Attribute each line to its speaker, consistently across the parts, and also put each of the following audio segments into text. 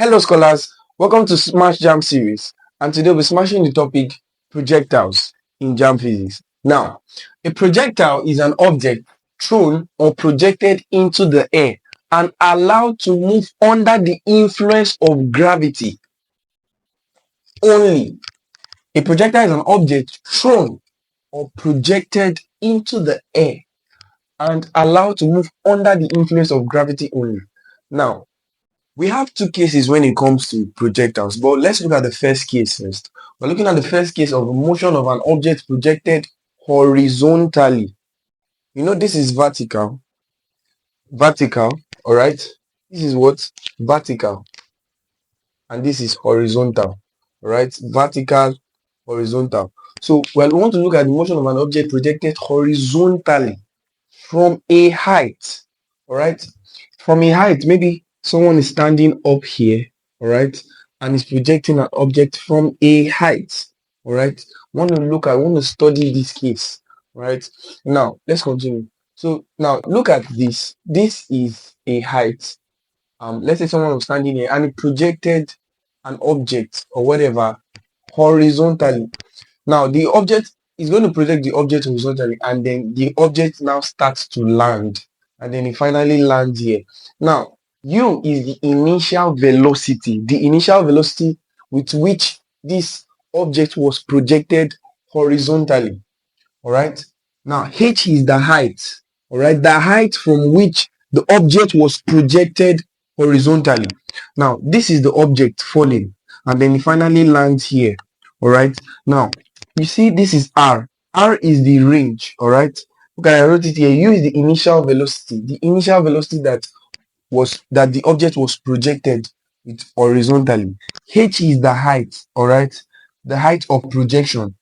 Speaker 1: Hello scholars, welcome to SMASH JAMB series, and today we'll be smashing the topic projectiles in JAMB Physics. Now, a projectile is an object thrown or projected into the air and allowed to move under the influence of gravity only. A projectile is an object thrown or projected into the air and allowed to move under the influence of gravity only. Now, we have two cases when it comes to projectiles, but let's look at the first case first. We're looking at the first case of the motion of an object projected horizontally. You know, this is vertical, all right? This is what? Vertical, and this is horizontal, all right? Vertical, horizontal. So, well, we want to look at the motion of an object projected horizontally from a height, all right? From a height, maybe someone is standing up here, all right, and is projecting an object from a height, all right. Want to study this case, right? Now let's continue. So now look at this. This is a height. Let's say someone was standing here and he projected an object or whatever horizontally. Now the object is going to project the object horizontally, and then the object now starts to land, and then it finally lands here. Now u is the initial velocity with which this object was projected horizontally, all right. Now h is the height, all right, the height from which the object was projected horizontally. Now this is the object falling, and then it finally lands here, all right. Now you see this is r is the range, all right. Look, I wrote it here. U is the initial velocity that the object was projected with horizontally. H is the height, all right, the height of projection,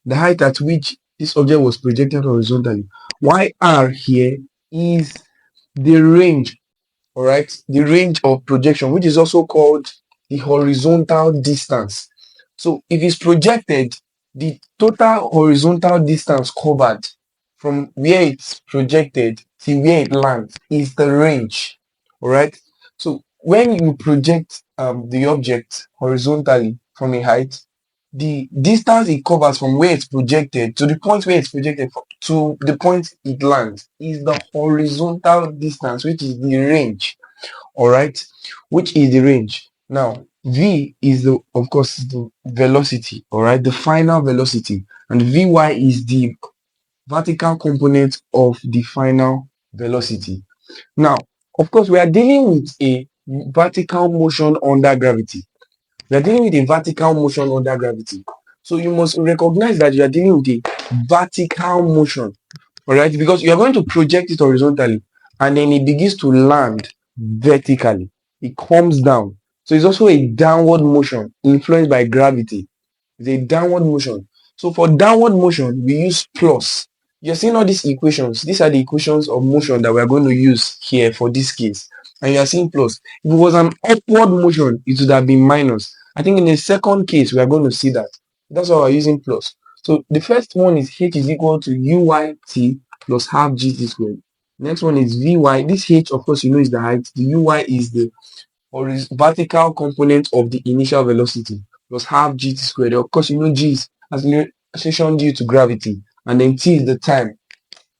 Speaker 1: the height at which this object was projected horizontally. R here is the range, all right, the range of projection, which is also called the horizontal distance. So if it's projected, the total horizontal distance covered from where it's projected to where it lands is the range, all right. So when you project the object horizontally from a height, the distance it covers from where it's projected to the point where it's projected to the point it lands is the horizontal distance, which is the range, all right, which is the range. Now v is of course the velocity, all right, the final velocity, and vy is the vertical component of the final velocity. Now, of course, we are dealing with a vertical motion under gravity. So you must recognize that you are dealing with a vertical motion, all right, because you are going to project it horizontally and then it begins to land vertically. It comes down. So it's also a downward motion influenced by gravity. It's a downward motion. So for downward motion, we use plus. You're seeing all these equations. These are the equations of motion that we're going to use here for this case. And you're seeing plus. If it was an upward motion, it would have been minus. I think in the second case, we are going to see that. That's why we're using plus. So the first one is h is equal to uyt plus half gt squared. Next one is vy. This h, of course, you know, is the height. The uy is the vertical component of the initial velocity plus half gt squared. Of course, you know g is acceleration due to gravity, and then t is the time,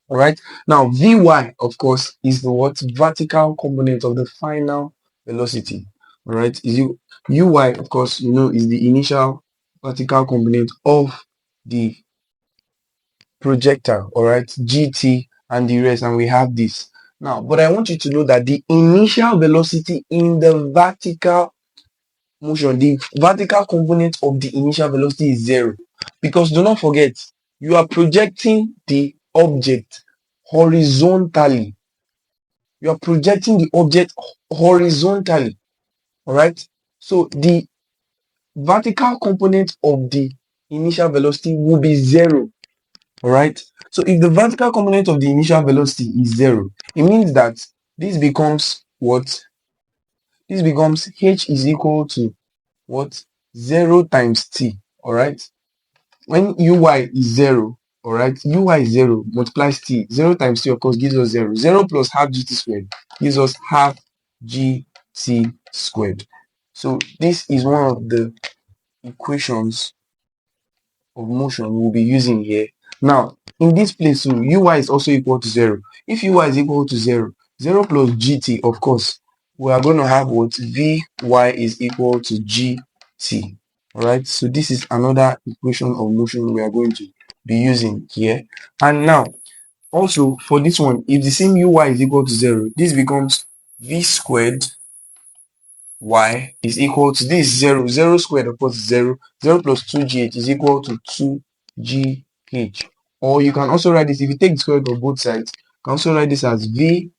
Speaker 1: all right. Now vy, of course, is the vertical component of the final velocity, all right. Is uy, of course, you know, is the initial vertical component of the projectile, all right, gt and the rest, and we have this. Now, but I want you to know that the initial velocity in the vertical motion, the vertical component of the initial velocity is 0, because do not forget, you are projecting the object horizontally. You are projecting the object horizontally, all right. So the vertical component of the initial velocity will be 0, all right. So if the vertical component of the initial velocity is 0, it means that this becomes what? This becomes h is equal to what? 0 times t, all right. When uy is 0, all right, uy is 0 multiplies t. 0 times t, of course, gives us 0. 0 plus half gt squared gives us half gt squared. So this is one of the equations of motion we'll be using here. Now, in this place too, uy is also equal to 0. If uy is equal to 0, 0 plus gt, of course, we are going to have what vy is equal to gt. All right, so this is another equation of motion we are going to be using here. And now, also for this one, if the same uy is equal to 0, this becomes v squared y is equal to this 0. 0 squared, of course, 0. 0 plus 2gh is equal to 2gh. Or you can also write this, if you take the square root of both sides, you can also write this as v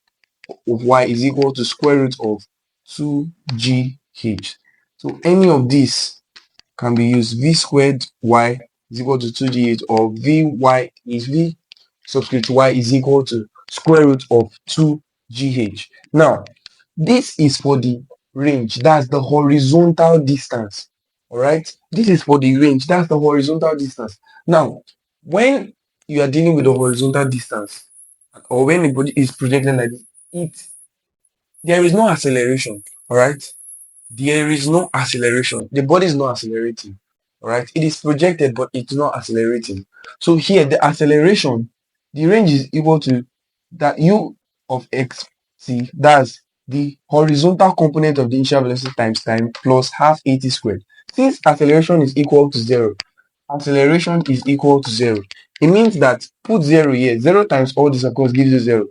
Speaker 1: of y is equal to square root of 2gh. So any of these can be used. V squared y is equal to 2gh, or v subscript y is equal to square root of 2gh. Now, this is for the range, that's the horizontal distance. All right, this is for the range, that's the horizontal distance. Now, when you are dealing with the horizontal distance, or when the body is projected like this, there is no acceleration. All right, there is no acceleration. The body is not accelerating. All right, it is projected, but it's not accelerating. So here, the acceleration, the range is equal to that u of x t, that's the horizontal component of the initial velocity times time plus half at squared. Since acceleration is equal to 0, acceleration is equal to 0. It means that put 0 here. 0 times all this, of course, gives you 0.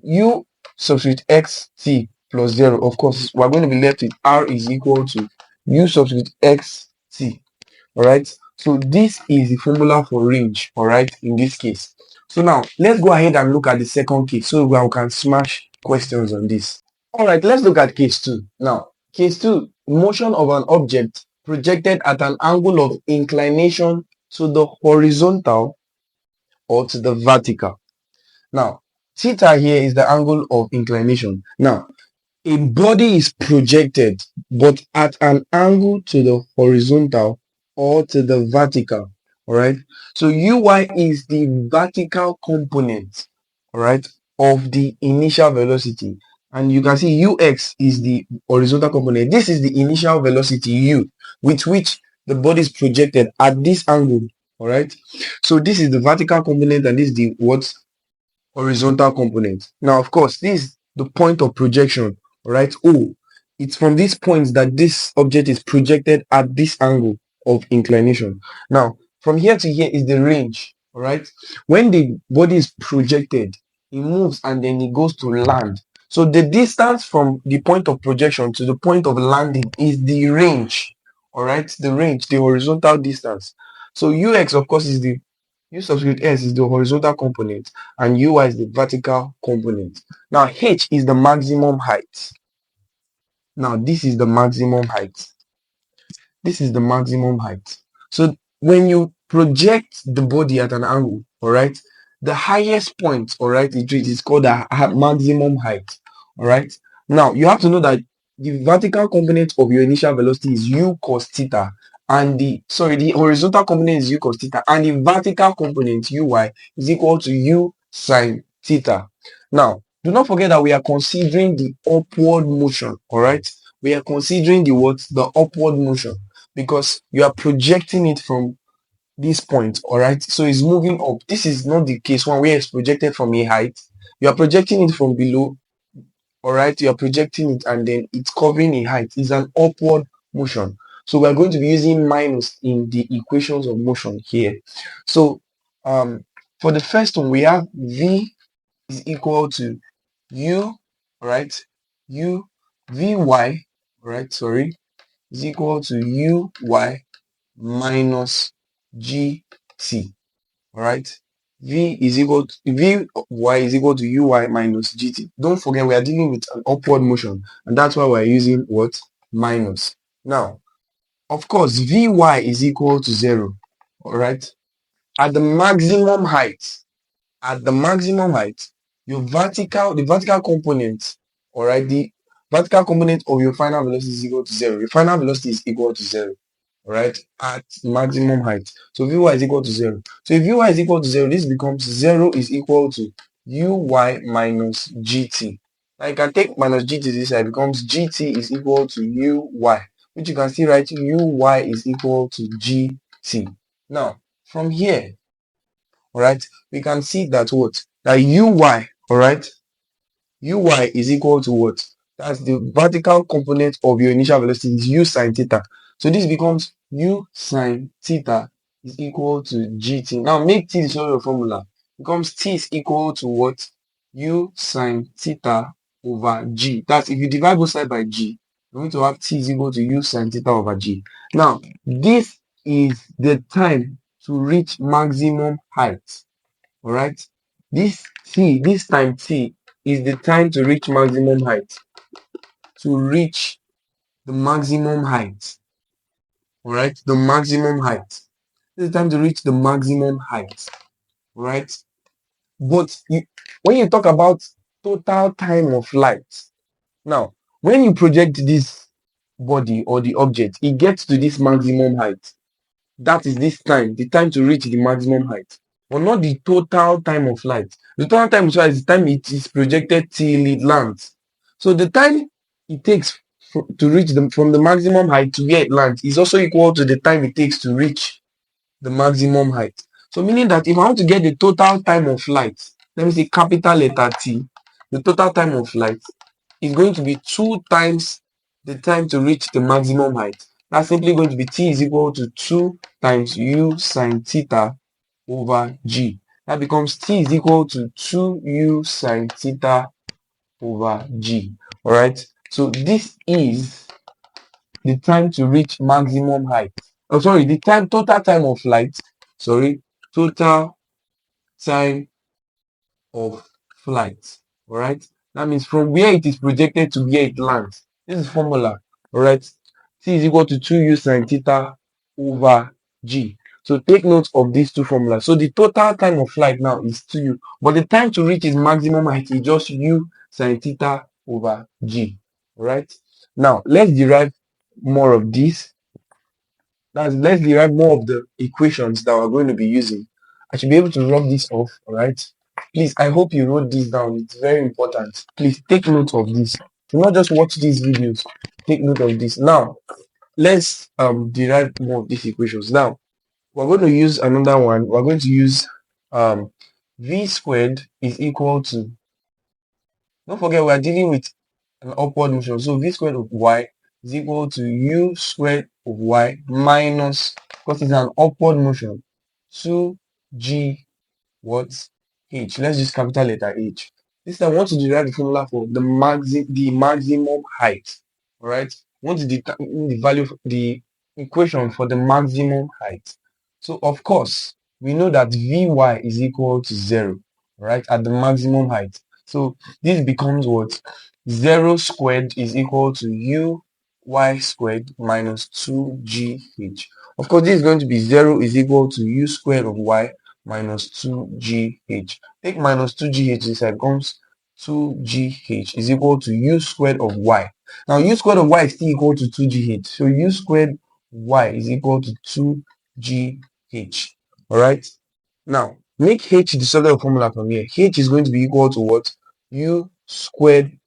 Speaker 1: U substitute x t plus 0. Of course, we're going to be left with r is equal to u substitute x t. All right. So this is the formula for range. All right. In this case. So now let's go ahead and look at the second case so we can smash questions on this. All right. Let's look at case 2. Now, case 2, motion of an object projected at an angle of inclination to the horizontal or to the vertical. Now, theta here is the angle of inclination. Now, a body is projected but at an angle to the horizontal or to the vertical. All right, so uy is the vertical component, all right, of the initial velocity, and you can see ux is the horizontal component. This is the initial velocity u with which the body is projected at this angle. All right, so this is the vertical component and this is the what horizontal component. Now, of course, this is the point of projection, all right? O. It's from this point that this object is projected at this angle of inclination. Now, from here to here is the range, all right? When the body is projected, it moves and then it goes to land. So the distance from the point of projection to the point of landing is the range, all right? The range, the horizontal distance. So ux, of course, is the u subscript s is the horizontal component and uy is the vertical component. Now h is the maximum height. Now this is the maximum height. This is the maximum height. So when you project the body at an angle, all right, the highest point, all right, it is called a maximum height. All right. Now you have to know that the vertical component of your initial velocity is u cos theta, and the horizontal component is u cos theta, and the vertical component uy is equal to u sin theta. Now do not forget that we are considering the upward motion. All right, we are considering the upward motion, because you are projecting it from this point. All right, so it's moving up. This is not the case one where it's projected from a height. You are projecting it from below. All right, you are projecting it and then it's covering a height. It's an upward motion. So we're going to be using minus in the equations of motion here. So for the first one, we have v is equal to u, all right, u vy, all right, sorry, is equal to uy minus gt. All right, vy is equal to uy minus gt. Don't forget we are dealing with an upward motion, and that's why we're using what? Minus. Now, of course, vy is equal to 0. All right, at the maximum height, the vertical component, all right, the vertical component of your final velocity is equal to 0. Your final velocity is equal to 0, all right, at maximum height. So vy is equal to 0. So if vy is equal to 0, this becomes 0 is equal to uy minus gt. Now you can take minus gt this side, becomes gt is equal to uy. which you can see right, uy is equal to gt. Now, from here, all right, we can see that what? That uy, all right, uy is equal to what? That's the vertical component of your initial velocity is u sine theta. So this becomes u sine theta is equal to gt. Now make t the sort of formula. Becomes t is equal to what? U sine theta over g. That's if you divide both sides by g, you're going to have t is equal to u sine theta over g. Now, this is the time to reach maximum height. All right. This time t is the time to reach maximum height. To reach the maximum height. All right. The maximum height. This is the time to reach the maximum height. All right. But when you talk about total time of flight, now when you project this body or the object, it gets to this maximum height. That is this time, the time to reach the maximum height, but not the total time of flight. The total time of flight is the time it is projected till it lands. So the time it takes to reach from the maximum height to where it lands is also equal to the time it takes to reach the maximum height. So meaning that if I want to get the total time of flight, let me say capital letter T, the total time of flight is going to be 2 times the time to reach the maximum height. That's simply going to be t is equal to 2 times u sine theta over g. That becomes t is equal to 2u sine theta over g. All right. So this is the time to reach maximum height. Oh, sorry, the total time of flight. Sorry, total time of flight. All right. That means from where it is projected to where it lands. This is formula. All right. T is equal to 2u sine theta over g. So take note of these two formulas. So the total time of flight now is 2u, but the time to reach its maximum height is just u sine theta over g. All right. Now let's derive more of this. Let's derive more of the equations that we're going to be using. I should be able to rub this off. All right. Please, I hope you wrote this down. It's very important. Please take note of this. Do not just watch these videos. Take note of this. Now, let's derive more of these equations. Now, we're going to use another one. We're going to use v squared is equal to, don't forget we're dealing with an upward motion. So v squared of y is equal to u squared of y minus, because it's an upward motion, 2g what? H. Let's use capital letter H. This time I want to derive the formula for the maximum height. All right. I want to determine the value of the equation for the maximum height. So of course we know that Vy is equal to 0, right, at the maximum height. So this becomes what? 0 squared is equal to uy squared minus 2gh. Of course, this is going to be 0 is equal to u squared of y minus 2gh. Take minus 2gh this side, comes 2gh is equal to u squared of y. Now u squared of y is still equal to 2gh. So u squared y is equal to 2gh. All right. Now make h the solid formula from here. H is going to be equal to what? U squared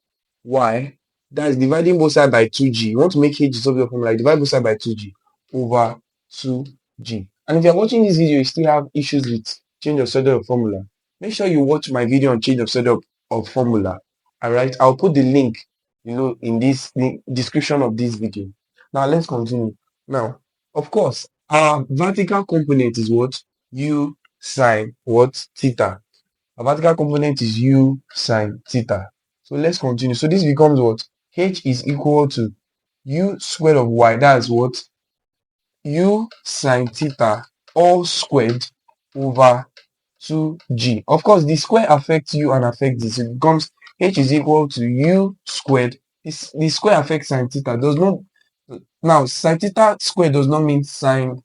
Speaker 1: y. That is dividing both sides by 2g. You want to make h the solid formula, divide both sides by 2g over 2g. And if you're watching this video, you still have issues with change of solid formula, make sure you watch my video on change of solid of formula. All right. I'll put the link in this description of this video. Now let's continue. Now, of course, our vertical component is what? U sine what? Theta. Our vertical component is u sine theta. So let's continue. So this becomes what? H is equal to u squared of y. That's what? U sine theta all squared over 2g. Of course, the square affects u and affects this. It becomes h is equal to u squared. The square affects sine theta. Does not. Now, sine theta squared does not mean sine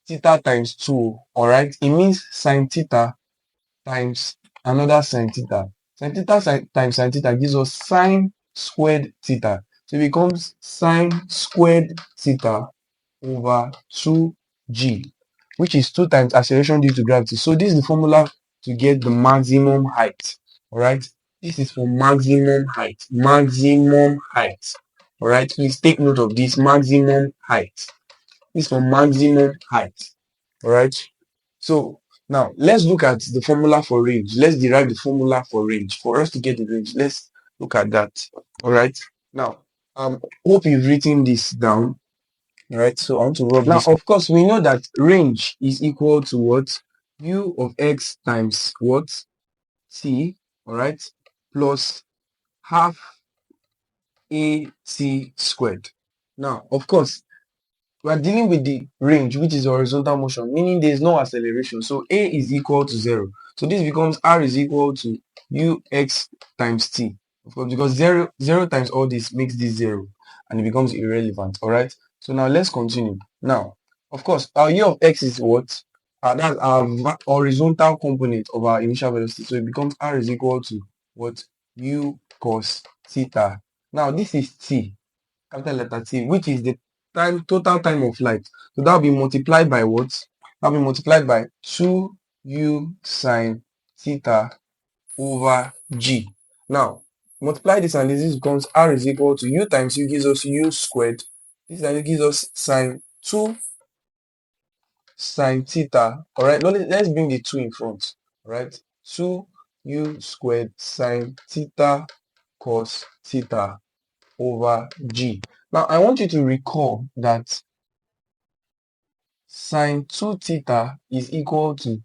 Speaker 1: theta times 2. All right. It means sine theta times another sine theta. Sine theta times sine theta gives us sine squared theta. So it becomes sine squared theta over 2g, which is 2 times acceleration due to gravity. So this is the formula to get the maximum height. All right. This is for maximum height. Maximum height. All right, please take note of this maximum height. This is for maximum height. All right. So now let's look at the formula for range. Let's derive the formula for range. For us to get the range, let's look at that. All right. Now, hope you've written this down. All right. So I want to rub now, this. Of course, we know that range is equal to what? U of x times what? T. All right. Plus half AC squared. Now, of course, we are dealing with the range, which is horizontal motion, meaning there is no acceleration. So A is equal to 0. So this becomes R is equal to UX times T. Of course, because 0 times all this makes this 0, and it becomes irrelevant. All right. So now let's continue. Now, of course, our U of X is what? That's our horizontal component of our initial velocity. So it becomes R is equal to what? U cos theta. Now this is T, capital letter T, which is the total time of flight. So that will be multiplied by what? That will be multiplied by 2u sine theta over g. Now, multiply this and this becomes R is equal to u times u gives us u squared. This gives us sine 2 sine theta. All right, now let's bring the 2 in front. All right, 2u squared sine theta cos theta over g. Now, I want you to recall that sine 2 theta is equal to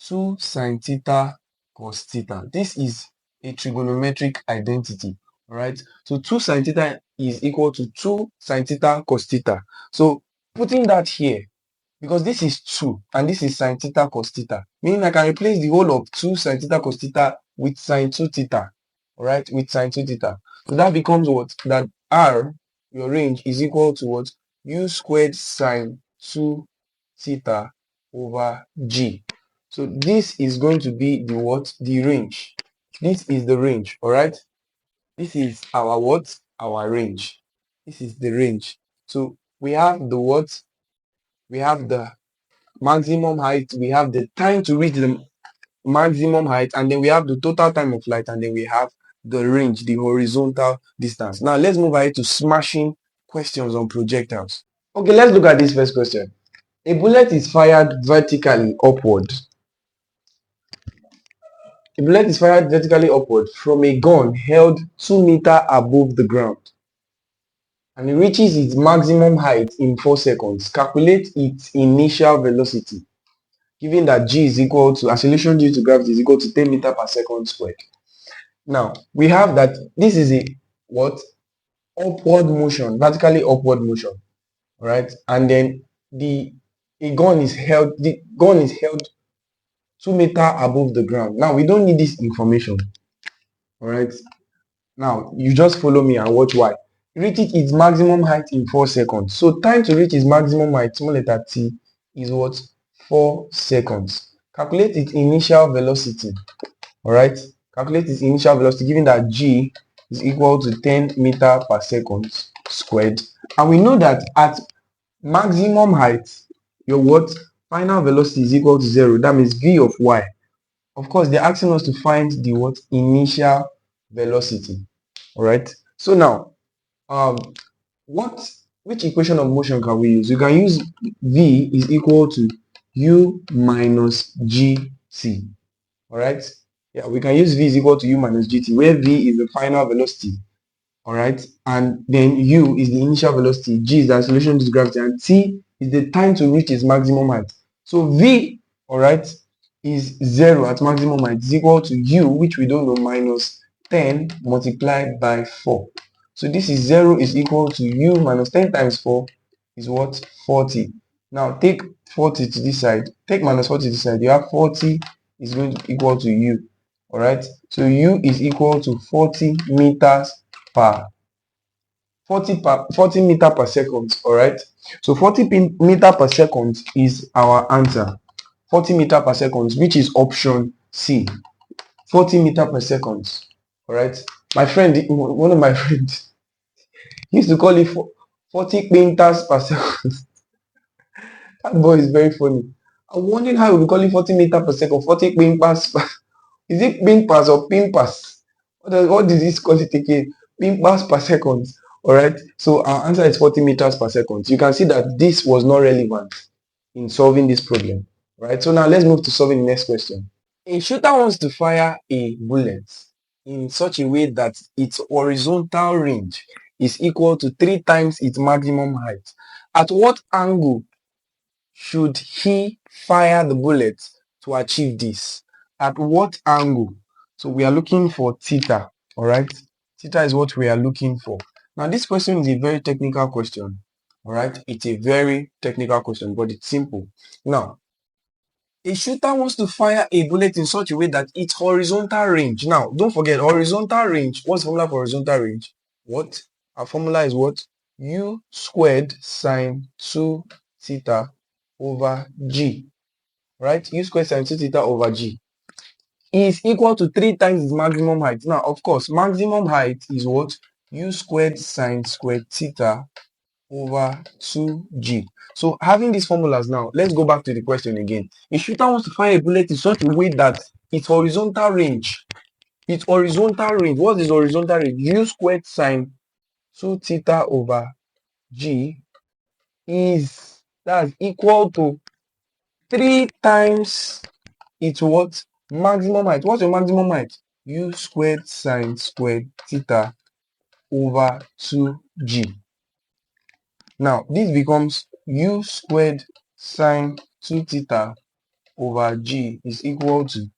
Speaker 1: 2 sine theta cos theta. This is a trigonometric identity. All right. So 2 sine theta is equal to 2 sine theta cos theta. So putting that here, because this is 2 and this is sine theta cos theta, meaning I can replace the whole of 2 sine theta cos theta with sine 2 theta. All right, with sine 2 theta. So that becomes what? That R, your range, is equal to what? U squared sine 2 theta over g. So this is going to be the what? The range. This is the range. All right. This is our what? Our range. This is the range. So we have the what? We have the maximum height. We have the time to reach the maximum height, and then we have the total time of flight, and then we have the range, the horizontal distance. Now let's move ahead to smashing questions on projectiles. Okay, let's look at this first question. A bullet is fired vertically upward. A bullet is fired vertically upward from a gun held 2 meters above the ground, and it reaches its maximum height in 4 seconds. Calculate its initial velocity, given that g is equal to acceleration due to gravity is equal to 10 meters per second squared. Now we have that this is a what? Upward motion, vertically upward motion. All right, and then the gun is held 2 meters above the ground. Now we don't need this information. All right, now you just follow me and watch why. Reach its maximum height in 4 seconds. So time to reach its maximum height, small letter t, is what? 4 seconds. Calculate its initial velocity. All right, calculate its initial velocity, given that g is equal to 10 meters per second squared, and we know that at maximum height, your what? Final velocity is equal to 0. That means v of y. Of course, they're asking us to find the what? Initial velocity. All right. So now, which equation of motion can we use? You can use v is equal to u minus gt. All right. Yeah, we can use v is equal to u minus gt, where v is the final velocity. All right, and then u is the initial velocity, g is the acceleration due to gravity, and t is the time to reach its maximum height. So v, all right, is 0 at maximum height is equal to u, which we don't know, minus 10 multiplied by 4. So this is 0 is equal to u minus 10 times 4 is what? 40. Now take 40 to this side, take minus 40 to this side, you have 40 is going to equal to u. All right, so u is equal to 40 meters per 40 meter per second. All right, so 40 meter per second is our answer. 40 meter per second, which is option C. 40 meter per second. All right, my friend, one of my friends, used to call it 40 meters per second. That boy is very funny. I'm wondering how we call it 40 meter per second. 40 meters per, is it pin pass or pin pass? What did this call it again? Pin pass per second. All right. So our answer is 40 meters per second. You can see that this was not relevant in solving this problem. Right. So now let's move to solving the next question. A shooter wants to fire a bullet in such a way that its horizontal range is equal to 3 times its maximum height. At what angle should he fire the bullet to achieve this? At what angle? So we are looking for theta. All right. Theta is what we are looking for. Now this question is a very technical question. All right. It's a very technical question, but it's simple. Now, a shooter wants to fire a bullet in such a way that its horizontal range. Now, don't forget horizontal range. What's the formula for horizontal range? What? Our formula is what? U squared sine 2 theta over G. Right? U squared sine 2 theta over G is equal to 3 times its maximum height. Now, of course, maximum height is what? U squared sine squared theta over 2G. So having these formulas now, let's go back to the question again. A shooter wants to fire a bullet in such a way that its horizontal range, what is horizontal range? U squared sine 2 theta over G is, that's equal to 3 times its what? Maximum height. What's your maximum height? U squared sine squared theta over 2G. Now, this becomes U squared sine 2 theta over G is equal to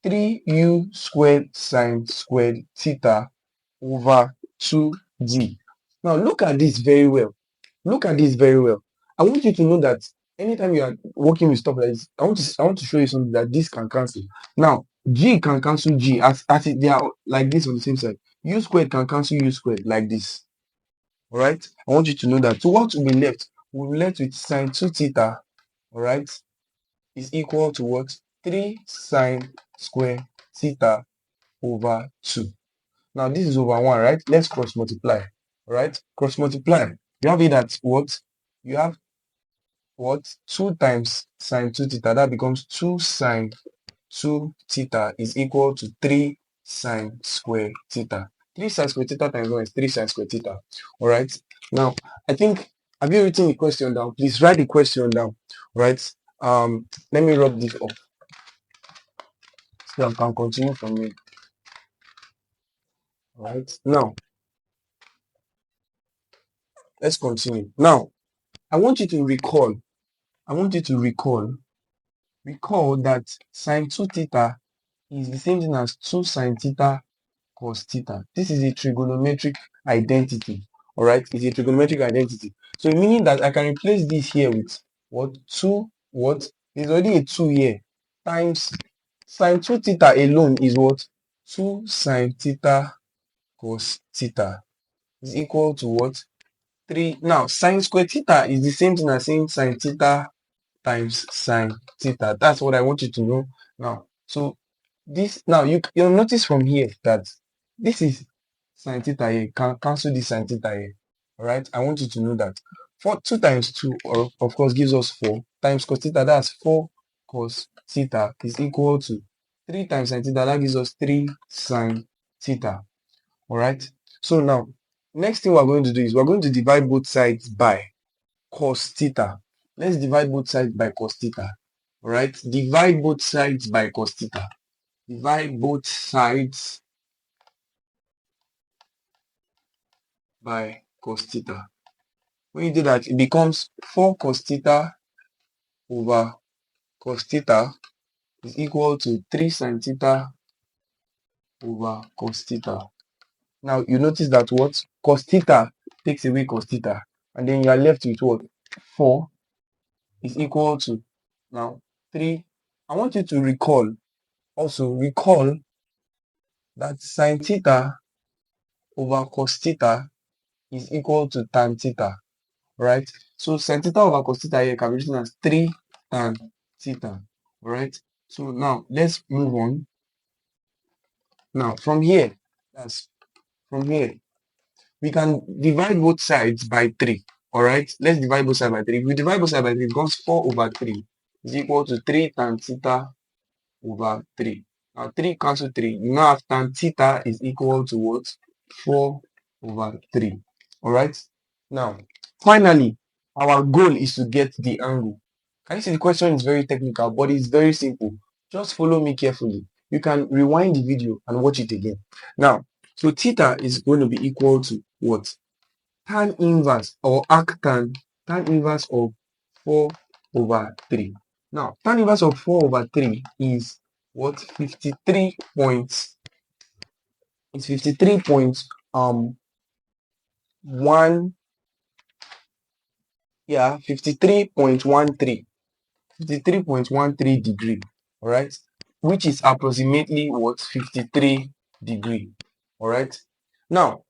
Speaker 1: 3U squared sine squared theta over 2G. Now, look at this very well. Look at this very well. I want you to know that anytime you are working with stuff like this, I want to show you something that this can cancel. Now, G can cancel G as they are like this on the same side. U squared can cancel U squared like this. All right. I want you to know that. So what will be left? We'll be left with sine 2 theta, all right, is equal to what? 3 sine square theta over 2. Now this is over 1, right? Let's cross multiply. All right. Cross multiply. You have it at what? You have what? 2 times sine 2 theta. That becomes 2 sine 2 theta is equal to 3 sine square theta. 3 sine square theta times 1 is 3 sine square theta. All right. Now, I think, have you written the question down? Please write the question down. All right. Let me rub this off so I can continue from here. All right. Now, let's continue. Now, I want you to recall. Recall that sine 2 theta is the same thing as 2 sine theta cos theta. This is a trigonometric identity. All right, it's a trigonometric identity. So meaning that I can replace this here with what? 2 what? There's already a 2 here times sine 2 theta alone is what? 2 sine theta cos theta is equal to what? 3. Now sine square theta is the same thing as saying sine theta times sine theta. That's what I want you to know now. So this now you'll notice from here that this is sine theta here. Can cancel this sine theta here. All right. I want you to know that 2 times 2 or of course gives us 4 times cos theta. That's 4 cos theta is equal to 3 times sine theta. That gives us 3 sine theta. All right. So now next thing we're going to do is we're going to divide both sides by cos theta. Let's divide both sides by cos theta. All right. Divide both sides by cos theta. Divide both sides by cos theta. When you do that, it becomes 4 cos theta over cos theta is equal to 3 sin theta over cos theta. Now you notice that what? Cos theta takes away cos theta, and then you are left with what? 4 is equal to now 3. I want you to recall that sin theta over cos theta is equal to tan theta, right? So sin theta over cos theta here can be written as 3 tan theta, right? So now let's move on. Now from here, we can divide both sides by 3, all right? Let's divide both sides by 3. If we divide both sides by 3, it becomes 4 over 3 is equal to 3 tan theta over 3. Now 3 cancel 3. You now have tan theta is equal to what? 4 over 3. All right. Now, finally, our goal is to get the angle. Can you see the question is very technical, but it's very simple. Just follow me carefully. You can rewind the video and watch it again. Now, so theta is going to be equal to what? Tan inverse or arctan, tan inverse of 4 over 3. Now, tan inverse of 4 over 3 is what? 53 points. It's 53 points 1, yeah, 53.13 53.13 degree, all right, which is approximately what? 53 degree. All right. Now,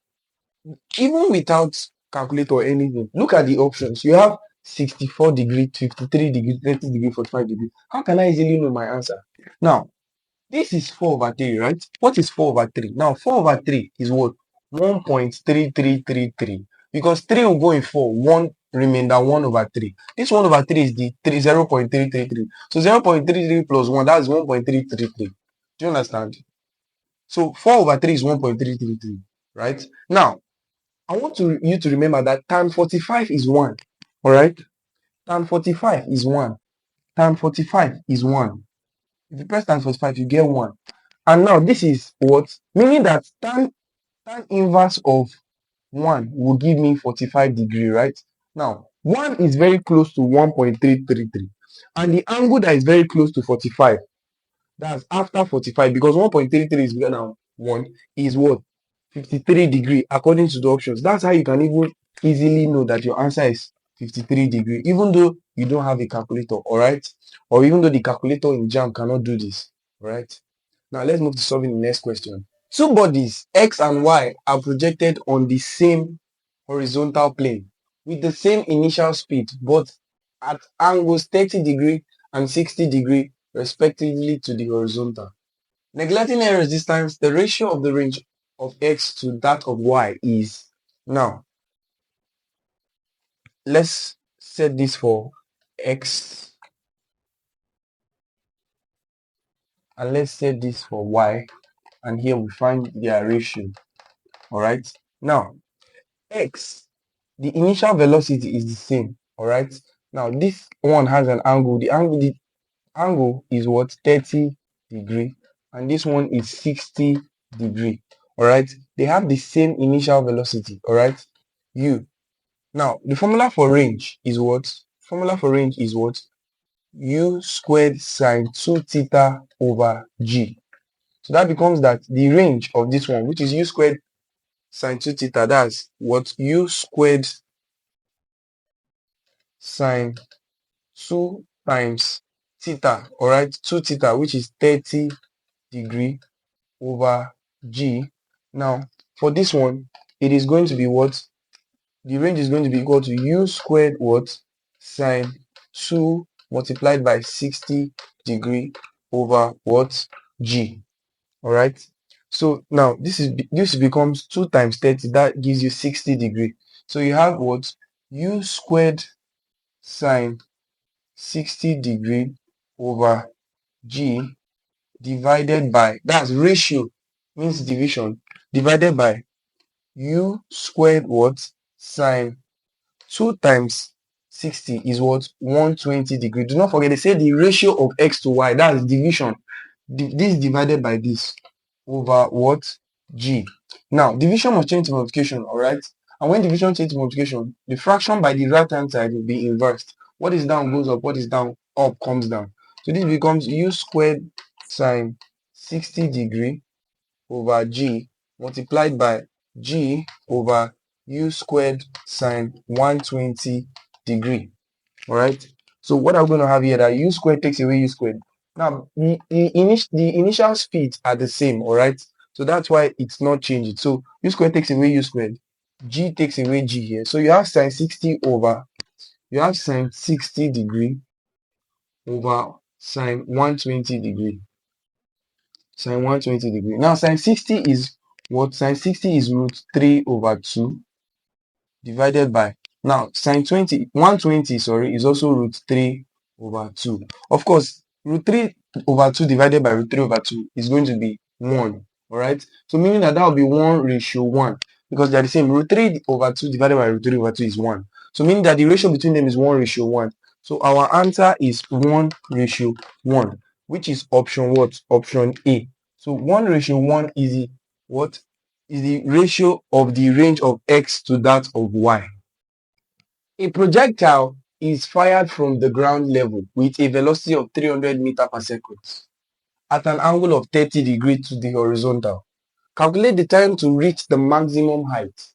Speaker 1: even without calculator or anything, look at the options. You have 64 degree, 53 degree, 30 degree, 45 degree. How can I easily know my answer? Now, this is 4 over 3, right? What is 4 over 3? Now, 4 over 3 is what? 1.3333. Because 3 will go in 4, 1 remainder 1 over 3. This 1 over 3 is the 0.333. So 0.33 plus 1, that's 1.333. Do you understand? So 4 over 3 is 1.333, right? Now, I want you to remember that tan 45 is 1, all right? Tan 45 is 1. Tan 45 is 1. If you press tan 45, you get 1. And now this is what? Meaning that tan inverse of 1 will give me 45 degree, right? Now, 1 is very close to 1.333. And the angle that is very close to 45, that's after 45, because 1.33 is bigger than 1, is what? 53 degree, according to the options. That's how you can even easily know that your answer is 53 degree, even though you don't have a calculator, all right? Or even though the calculator in JAMB cannot do this, all right? Now, let's move to solving the next question. Two bodies, X and Y, are projected on the same horizontal plane with the same initial speed, but at angles 30 degree and 60 degree, respectively, to the horizontal. Neglecting any resistance, the ratio of the range of X to that of Y is, now, let's set this for X, and let's set this for Y, and here we find their ratio. All right. Now, X, the initial velocity is the same. All right. Now, this one has an angle. The angle is what? 30 degree, and this one is 60 degree. All right. They have the same initial velocity. All right. U. Now, the formula for range is what? Formula for range is what? U squared sine 2 theta over G. So that becomes that the range of this one, which is U squared sine 2 theta, that's what? U squared sine 2 times theta, all right? 2 theta, which is 30 degree over G. Now, for this one, it is going to be what? The range is going to be equal to U squared what? Sine 2 multiplied by 60 degree over what? G. All right. So now this becomes 2 times 30. That gives you 60 degree. So you have what? U squared sine 60 degree over G divided by, that's ratio, means division, divided by U squared what? Sine 2 times 60 is what? 120 degree. Do not forget, they say the ratio of X to Y, that's division. This divided by this over what? G. Now, division must change to multiplication, all right? And when division changes to multiplication, the fraction by the right-hand side will be inversed. What is down goes up, what is down, up comes down. So this becomes U squared sine 60 degree over G multiplied by G over U squared sine 120 degree. All right. So what I'm going to have here, that U squared takes away U squared. Now, the initial speeds are the same, all right? So that's why it's not changing. So U squared takes away U squared. G takes away G here. So you have sine 60 over, you have sine 60 degree over sine 120 degree. Sine 120 degree. Now, sine 60 is what? Sine 60 is root 3 over 2 divided by, now sine 120, sorry, is also root 3 over 2. Of course, root 3 over 2 divided by root 3 over 2 is going to be 1. All right. So meaning that will be 1 ratio 1. because they are the same. Root 3 over 2 divided by root 3 over 2 is 1. So meaning that the ratio between them is 1:1. So our answer is 1:1, which is option what? Option A. So 1:1 is the what? Is the ratio of the range of x to that of y. A projectile is fired from the ground level with a velocity of 300 meters per second at an angle of 30 degrees to the horizontal. Calculate the time to reach the maximum height.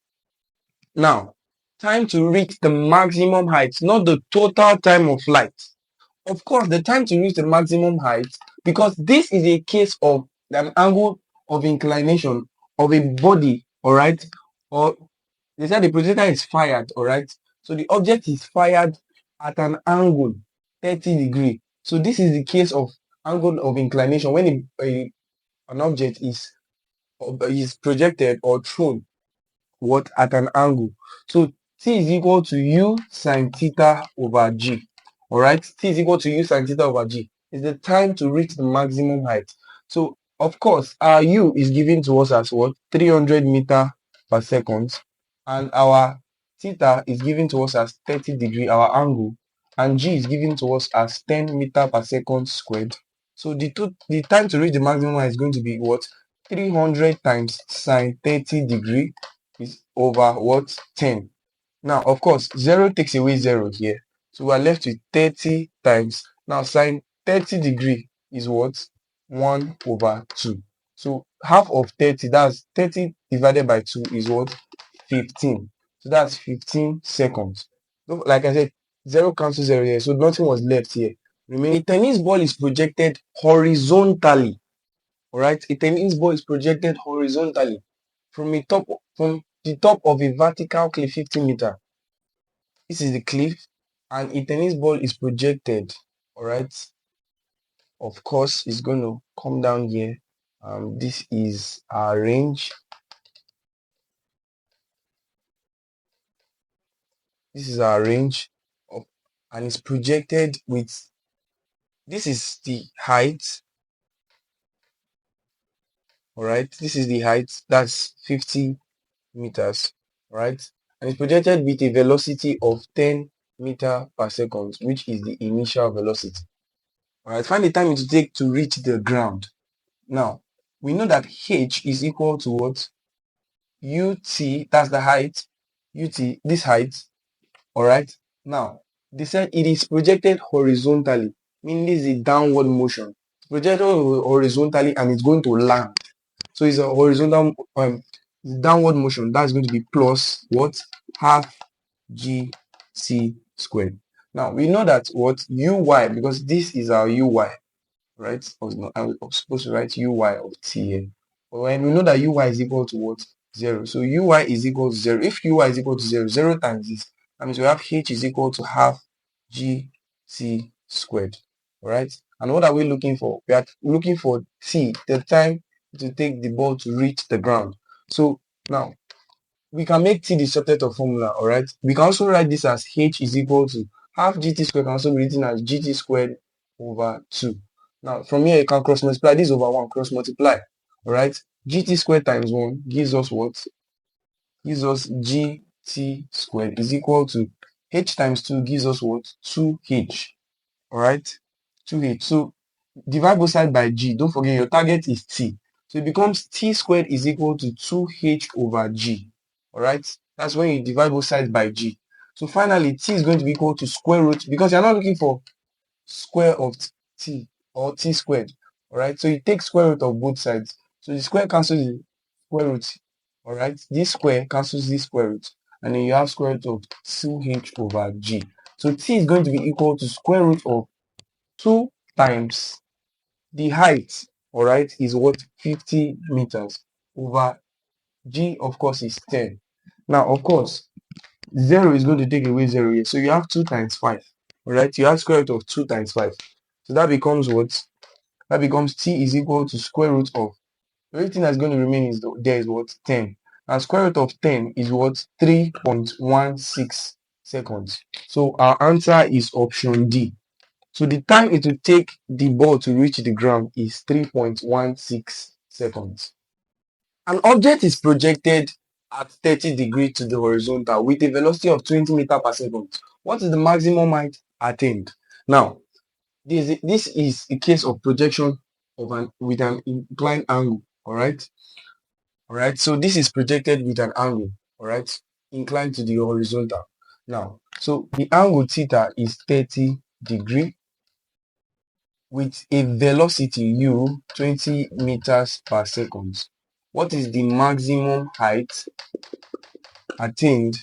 Speaker 1: Now, time to reach the maximum height, not the total time of flight. Of course, the time to reach the maximum height, because this is a case of an angle of inclination of a body, all right? Or they said the projectile is fired, all right? So the object is fired at an angle 30 degree. So this is the case of angle of inclination when an object is projected or thrown what at an angle. So t is equal to u sine theta over g. All right, t is equal to u sine theta over g is the time to reach the maximum height. So of course our u is given to us as what? 300 meter per second, and our theta is given to us as 30 degree, our angle, and g is given to us as 10 meter per second squared. So the time to reach the maximum height is going to be what? 300 times sine 30 degree is over what? 10. Now, of course, 0 takes away 0 here. So we are left with 30 times. Now, sine 30 degree is what? 1 over 2. So half of 30, that's 30 divided by 2 is what? 15. So that's 15 seconds. So, like I said, 0 cancels 0 here. So nothing was left here. Remaining, a tennis ball is projected horizontally. Alright, a tennis ball is projected horizontally from the top of a vertical cliff 50 meter. This is the cliff, and a tennis ball is projected. All right, of course it's going to come down here. This is our range. This is our range of, and it's projected with, this is the height. All right, this is the height, that's 50 meters. All right, and it's projected with a velocity of 10 meter per second, which is the initial velocity. All right, find the time it will take to reach the ground. Now, we know that h is equal to what? Ut, that's the height. Ut, this height. All right. Now, they said it is projected horizontally, meaning this is a downward motion. It's projected horizontally and it's going to land. So it's a horizontal downward motion. That's going to be plus what? Half gt squared. Now, we know that what? Uy, because this is our uy. Right? I'm supposed to write uy of t here. But when we know that uy is equal to what? 0. So uy is equal to 0. If uy is equal to 0, 0 times this, that means we have h is equal to half gt squared. Alright? And what are we looking for? We are looking for t, the time to take the ball to reach the ground. So now we can make t the subset of formula, alright? We can also write this as h is equal to half gt squared, can also be written as gt squared over 2. Now, from here, you can cross multiply this over 1, cross multiply. Alright, gt squared times 1 gives us what? Gives us gt squared is equal to h times 2 gives us what? 2h. Alright, 2h. So, divide both sides by g. Don't forget, your target is t. So, it becomes t squared is equal to 2h over g. Alright, that's when you divide both sides by g. So, finally, t is going to be equal to square root, because you're not looking for square of t or t squared. All right, so you take square root of both sides. So the square cancels the square root. All right, this square cancels this square root, and then you have square root of 2h over g. So t is going to be equal to square root of 2 times the height. All right, is what? 50 meters over g, of course, is 10. Now, of course, 0 is going to take away 0 here. So you have 2 times 5. All right, you have square root of 2 times 5. So that becomes what? That becomes t is equal to square root of, everything that's going to remain is there is what? 10. And square root of 10 is what? 3.16 seconds. So our answer is option D. So the time it will take the ball to reach the ground is 3.16 seconds. An object is projected at 30 degrees to the horizontal with a velocity of 20 meters per second. What is the maximum height attained? Now, this is a case of projection of with an inclined angle. All right. So this is projected with an angle. All right, inclined to the horizontal. Now, so the angle theta is 30 degree with a velocity u 20 meters per second. What is the maximum height attained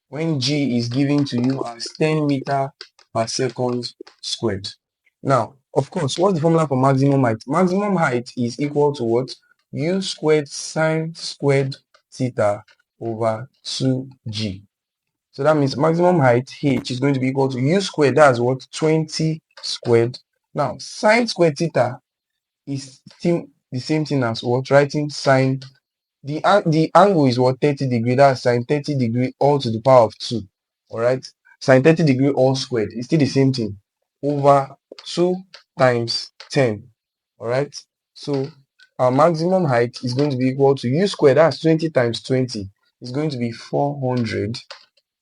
Speaker 1: when g is given to you as 10 meter per second squared? Now, of course, what's the formula for maximum height? Maximum height is equal to what? U squared sine squared theta over 2g. So that means maximum height h is going to be equal to u squared. That's what? 20 squared. Now, sine squared theta is still the same thing as what? Writing sine. The angle is what? 30 degree. That's sine 30 degree all to the power of 2. All right. Sine 30 degree all squared. It's still the same thing. Over 2 times 10. All right. So our maximum height is going to be equal to u squared. That's 20 times 20. It's going to be 400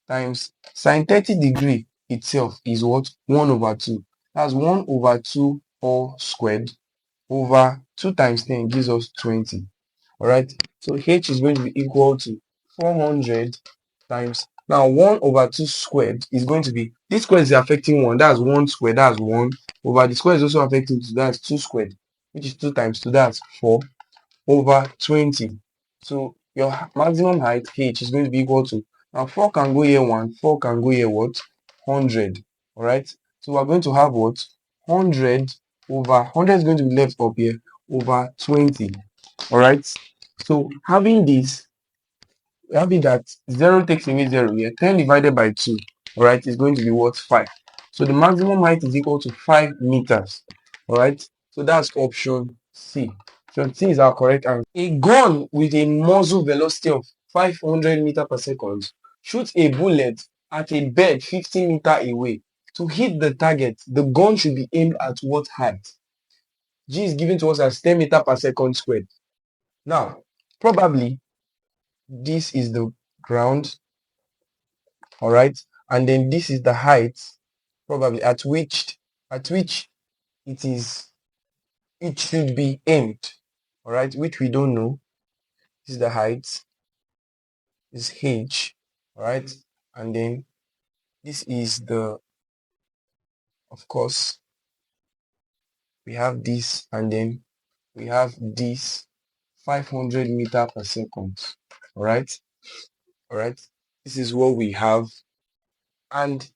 Speaker 1: times sine 30 degree itself is what? 1 over 2. That's 1 over 2 all squared over 2 times 10 gives us 20. All right. So h is going to be equal to 400 times. Now 1 over 2 squared is going to be, this square is affecting 1. That's 1 squared. That's 1 over the square is also affecting 2. That's 2 squared, which is 2 times 2. That's 4 over 20. So your maximum height h is going to be equal to, now 4 can go here 1, 4 can go here what? 100. All right. So we're going to have what? 100 over 100 is going to be left up here over 20. All right. So having this, having that 0 takes away 0 here, 10 divided by 2, all right, is going to be what? 5. So the maximum height is equal to 5 meters. All right. So that's option C. Option C is our correct answer. A gun with a muzzle velocity of 500 meters per second shoots a bullet at a bird 50 meters away. To hit the target, the gun should be aimed at what height? G is given to us as 10 meters per second squared. Now, probably this is the ground, all right, and then this is the height, probably at which it should be aimed, all right, which we don't know. This is the height, is h, all right, and then this is the, of course, we have this, and then we have this 500 meters per second, all right, this is what we have. And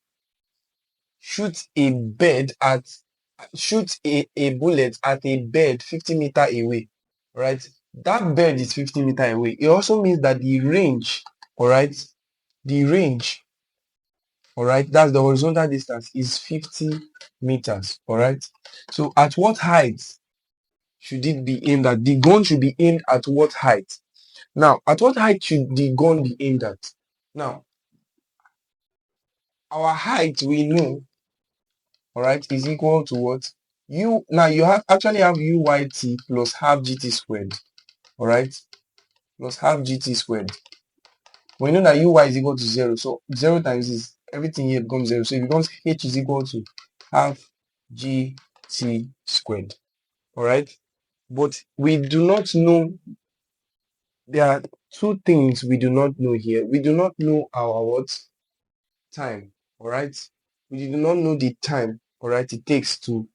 Speaker 1: shoot a bullet at a bird 50 meters away. All right, that bird is 50 meters away. It also means that the range, all right, all right, that's the horizontal distance, is 50 meters. All right, so at what height should it be aimed at? The gun should be aimed at what height? Now, at what height should the gun be aimed at? Now, our height, we know, all right, is equal to what? Now you actually have uyt plus half gt squared, all right, plus half gt squared. We know that uy is equal to 0, so 0 times this, everything here becomes 0, so it becomes h is equal to half gt squared. All right, but we do not know, there are two things we do not know here. We do not know our what? Time. All right, we do not know the time, all right, it takes to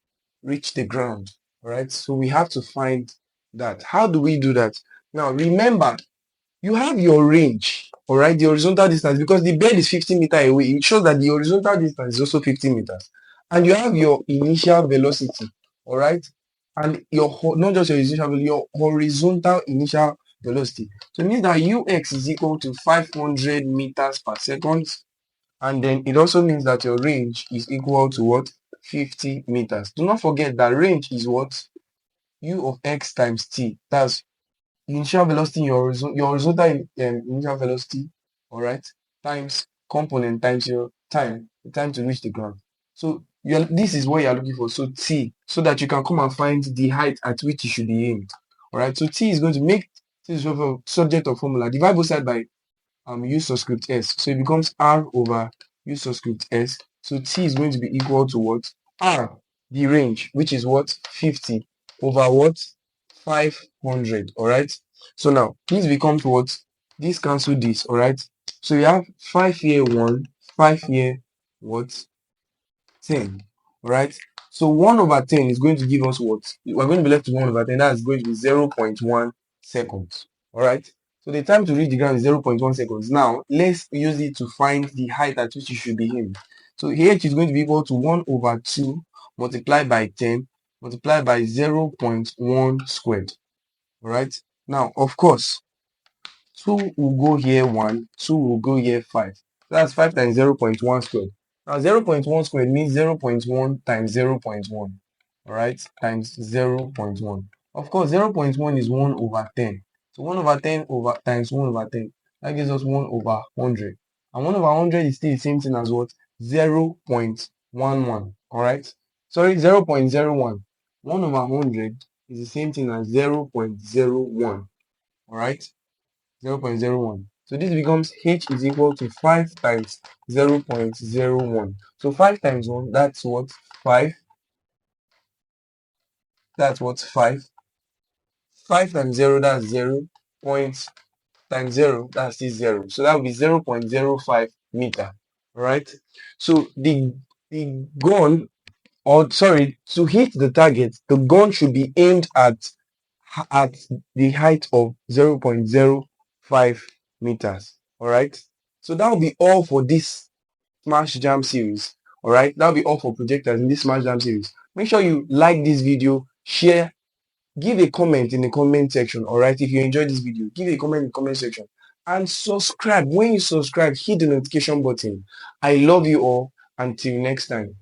Speaker 1: reach the ground. All right, so we have to find that. How do we do that? Now remember, you have your range, all right, the horizontal distance, because the bird is 50 meters away. It shows that the horizontal distance is also 50 meters, and you have your initial velocity, all right, and your not just your initial, but your horizontal initial velocity. So it means that ux is equal to 500 meters per second. And then it also means that your range is equal to what? 50 meters. Do not forget that range is what? U of x times t. That's initial velocity, your horizontal initial velocity, all right, times component times your time, the time to reach the ground. So this is what you're looking for. So t, so that you can come and find the height at which it should be aimed. All right. So t is going to make This is subject of formula. Divide both sides by u subscript s. So it becomes r over u subscript s. So t is going to be equal to what? R, the range, which is what? 50 over what? 500. All right. So now this becomes what? This cancel this. All right. So you have 5 here 1, 5 here what? 10. All right. So 1 over 10 is going to give us what? We're going to be left with 1 over 10. That's going to be 0.1 seconds. All right. So the time to reach the ground is 0.1 seconds. Now, let's use it to find the height at which you should be aiming. So h is going to be equal to 1 over 2 multiplied by 10 multiplied by 0.1 squared. All right. Now, of course, 2 will go here 1, 2 will go here 5. That's 5 times 0.1 squared. Now 0.1 squared means 0.1 times 0.1. Alright, times 0.1. Of course, 0.1 is 1 over 10. So 1 over 10 over times 1 over 10. That gives us 1 over 100. And 1 over 100 is still the same thing as what? 0.11. Alright? Sorry, 0.01. 1 over 100 is the same thing as 0.01. Alright? 0.01. So this becomes h is equal to 5 times 0.01. So 5 times 1, that's what? 5. That's what? 5. 5 times 0, that's 0. Point times 0, that's still 0. So that would be 0.05 meter. Alright? So the gun, or sorry, to hit the target, the gun should be aimed at the height of 0.05 meters. All right. So that will be all for this Smash Jam series. All right. That will be all for projectors in this Smash Jam series. Make sure you like this video, share, give a comment in the comment section. All right. If you enjoyed this video, give a comment in the comment section and subscribe. When you subscribe, hit the notification button. I love you all. Until next time.